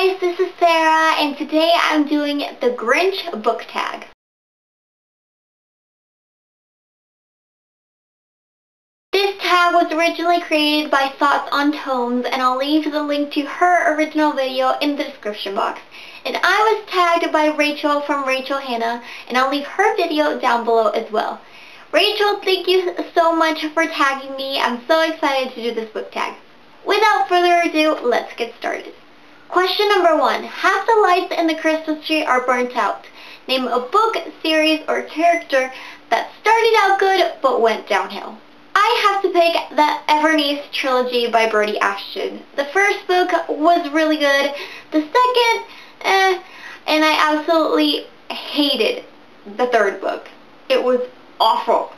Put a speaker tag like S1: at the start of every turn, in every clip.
S1: guys, this is Sarah, and today I'm doing the Grinch book tag. This tag was originally created by Thoughts on Tomes, and I'll leave the link to her original video in the description box. And I was tagged by Rachel from Rachel Hannah, and I'll leave her video down below as well. Rachel, thank you so much for tagging me. I'm so excited to do this book tag. Without further ado, let's get started. Question number 1. Half the lights in the Christmas tree are burnt out. Name a book, series, or character that started out good but went downhill. I have to pick the Evernice trilogy by Bertie Ashton. The first book was really good. The second, and I absolutely hated the third book. It was awful.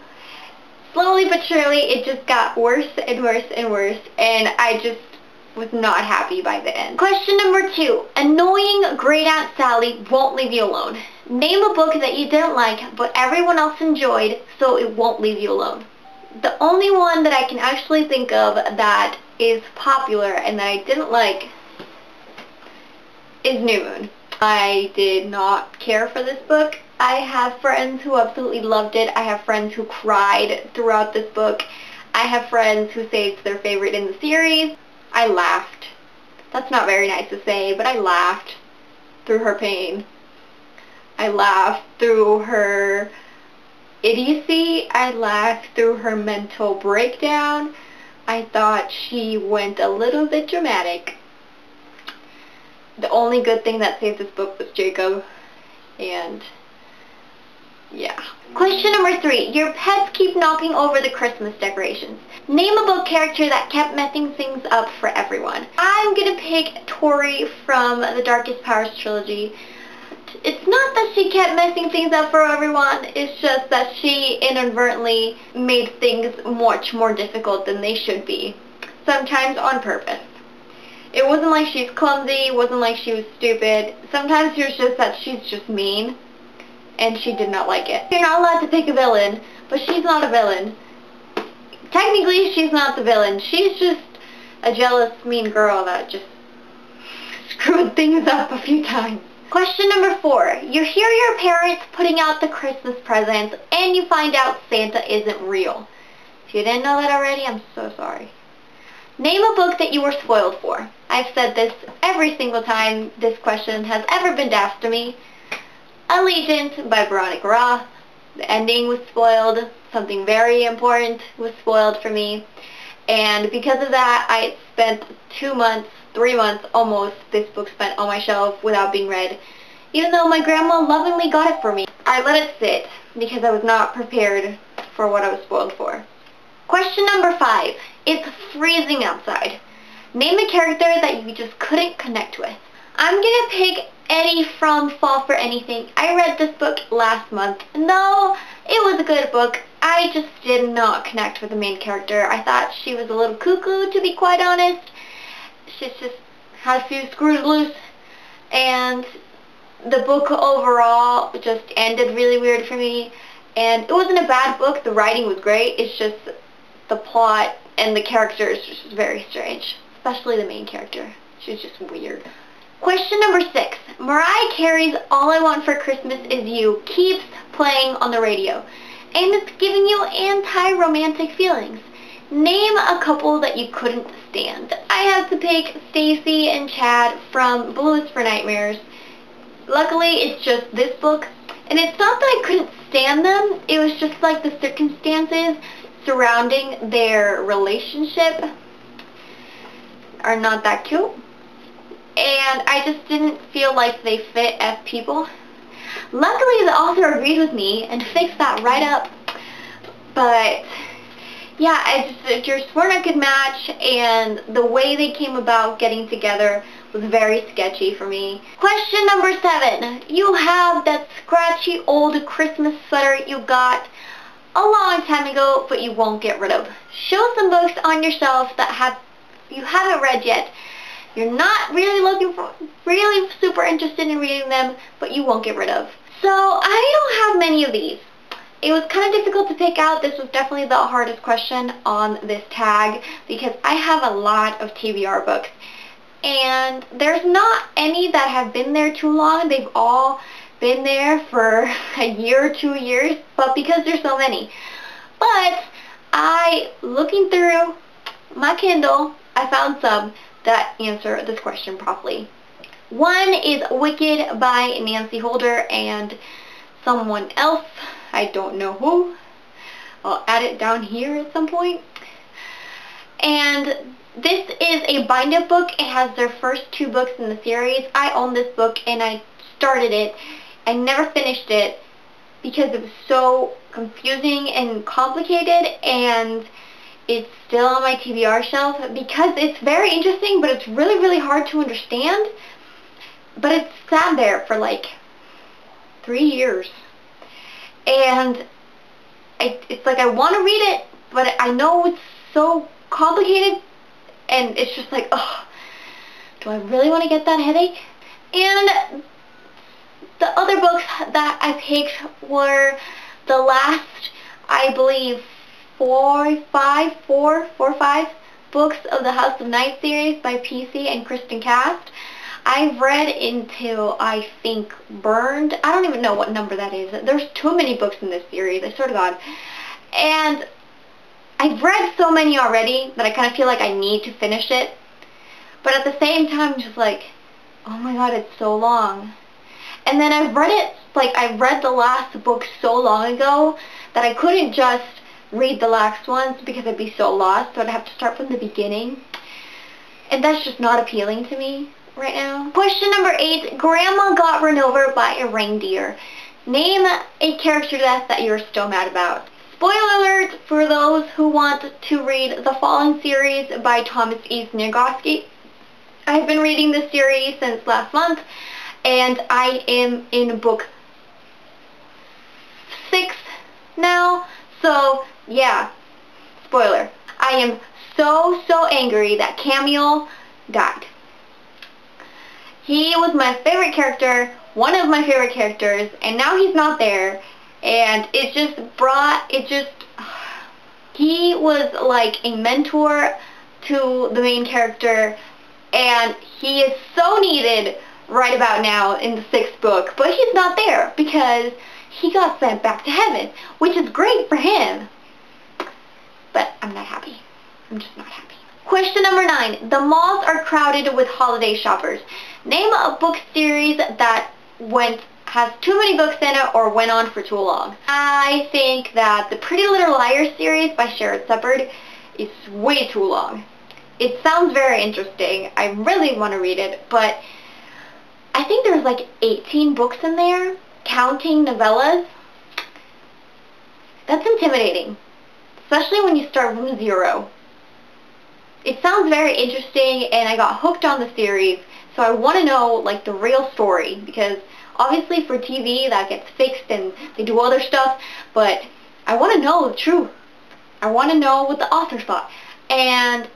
S1: Slowly but surely, it just got worse and worse and worse, and I just was not happy by the end. Question number 2. Annoying Great Aunt Sally won't leave you alone. Name a book that you didn't like, but everyone else enjoyed, so it won't leave you alone. The only one that I can actually think of that is popular and that I didn't like is New Moon. I did not care for this book. I have friends who absolutely loved it. I have friends who cried throughout this book. I have friends who say it's their favorite in the series. I laughed. That's not very nice to say, but I laughed through her pain. I laughed through her idiocy. I laughed through her mental breakdown. I thought she went a little bit dramatic. The only good thing that saved this book was Jacob, and yeah. Question number 3. Your pets keep knocking over the Christmas decorations. Name a book character that kept messing things up for everyone. I'm gonna pick Tori from the Darkest Powers trilogy. It's not that she kept messing things up for everyone, it's just that she inadvertently made things much more difficult than they should be. Sometimes on purpose. It wasn't like she's clumsy, it wasn't like she was stupid. Sometimes it was just that she's just mean, and she did not like it. You're not allowed to pick a villain, but she's not a villain. Technically, she's not the villain. She's just a jealous, mean girl that just screwed things up a few times. Question number 4. You hear your parents putting out the Christmas presents, and you find out Santa isn't real. If you didn't know that already, I'm so sorry. Name a book that you were spoiled for. I've said this every single time this question has ever been asked to me. Allegiant by Veronica Roth. The ending was spoiled. Something very important was spoiled for me. And because of that, I spent 2 months, 3 months almost, this book spent on my shelf without being read. Even though my grandma lovingly got it for me. I let it sit because I was not prepared for what I was spoiled for. Question number 5. It's freezing outside. Name a character that you just couldn't connect with. I'm gonna pick Eddie from Fall for Anything. I read this book last month, and though it was a good book, I just did not connect with the main character. I thought she was a little cuckoo, to be quite honest. She just had a few screws loose, and the book overall just ended really weird for me. And it wasn't a bad book, the writing was great, it's just the plot and the characters just very strange. Especially the main character. She's just weird. Question number 6. Mariah Carey's All I Want for Christmas Is You keeps playing on the radio, and it's giving you anti-romantic feelings. Name a couple that you couldn't stand. I have to pick Stacy and Chad from Blue is for Nightmares. Luckily, it's just this book, and it's not that I couldn't stand them, it was just like the circumstances surrounding their relationship are not that cute. And I just didn't feel like they fit as people. Luckily, the author agreed with me and fixed that right up. But yeah, it just weren't a good match, and the way they came about getting together was very sketchy for me. Question number 7. You have that scratchy old Christmas sweater you got a long time ago, but you won't get rid of. Show some books on your shelf that you haven't read yet. You're not really super interested in reading them, but you won't get rid of. So I don't have many of these. It was kind of difficult to pick out. This was definitely the hardest question on this tag because I have a lot of TBR books. and there's not any that have been there too long. They've all been there for a year or 2 years, but because there's so many. But looking through my Kindle, I found some that answer this question properly. One is Wicked by Nancy Holder and someone else. I don't know who. I'll add it down here at some point. And this is a bind-up book. It has their first 2 books in the series. I own this book and I started it. I never finished it because it was so confusing and complicated, and it's still on my TBR shelf because it's very interesting, but it's really, really hard to understand. But it's sat there for like 3 years. And it's like I want to read it, but I know it's so complicated, and it's just like, ugh, do I really want to get that headache? And the other books that I picked were the last, I believe, 4 or 5 books of the House of Night series by PC and Kristen Cast. I've read until, I think, Burned. I don't even know what number that is. There's too many books in this series, I swear to God. And I've read so many already that I kind of feel like I need to finish it. But at the same time, I'm just like, oh my God, it's so long. And then I read the last book so long ago that I couldn't just read the last ones because I'd be so lost, so I'd have to start from the beginning. And that's just not appealing to me right now. Question number 8, Grandma Got Run Over by a Reindeer. Name a character death that you're still mad about. Spoiler alert for those who want to read the Fallen series by Thomas E. Sniegoski. I've been reading this series since last month, and I am in book 6 now, so yeah, spoiler. I am so angry that Camille died. He was my favorite character, one of my favorite characters, and now he's not there, and he was like a mentor to the main character, and he is so needed right about now in the 6th book, but he's not there because he got sent back to heaven, which is great for him. But I'm not happy. I'm just not happy. Question number 9. The malls are crowded with holiday shoppers. Name a book series that has too many books in it or went on for too long. I think that the Pretty Little Liars series by Sherrod Shepard is way too long. It sounds very interesting. I really want to read it, but I think there's like 18 books in there, counting novellas. That's intimidating, especially when you start from 0. It sounds very interesting, and I got hooked on the series, so I want to know like the real story, because obviously for TV that gets fixed and they do other stuff, but I want to know the truth. I want to know what the author thought, and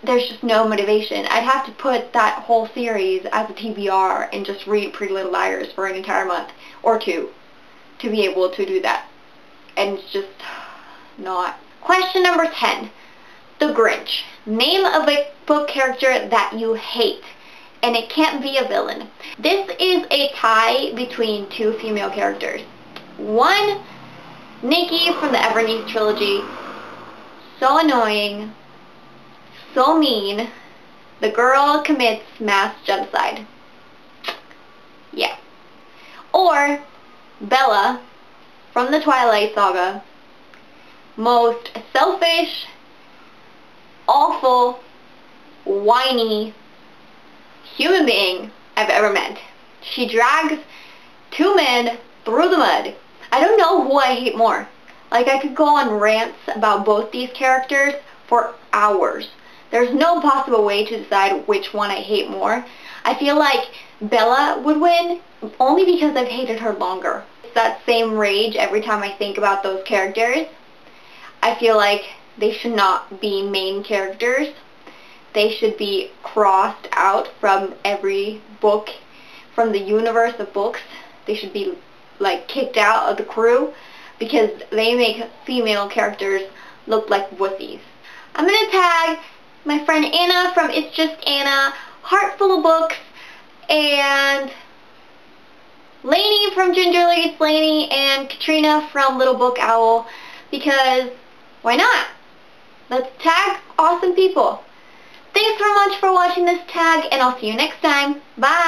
S1: there's just no motivation. I'd have to put that whole series as a TBR and just read Pretty Little Liars for an entire month or 2 to be able to do that. And it's just not. Question number 10. The Grinch. Name a book character that you hate, and it can't be a villain. This is a tie between 2 female characters. One, Nikki from the Everneath trilogy. So annoying. So mean. The girl commits mass genocide. Yeah. Or Bella from the Twilight Saga. Most selfish, awful, whiny human being I've ever met. She drags 2 men through the mud. I don't know who I hate more. Like, I could go on rants about both these characters for hours. There's no possible way to decide which one I hate more. I feel like Bella would win only because I've hated her longer. It's that same rage every time I think about those characters. I feel like they should not be main characters. They should be crossed out from every book, from the universe of books. They should be like kicked out of the crew because they make female characters look like wussies. I'm going to tag my friend Anna from It's Just Anna, Heart Full of Books, and Lainey from Gingerly It's Lainey, and Katrina from Little Book Owl, because why not? Let's tag awesome people. Thanks so much for watching this tag, and I'll see you next time. Bye!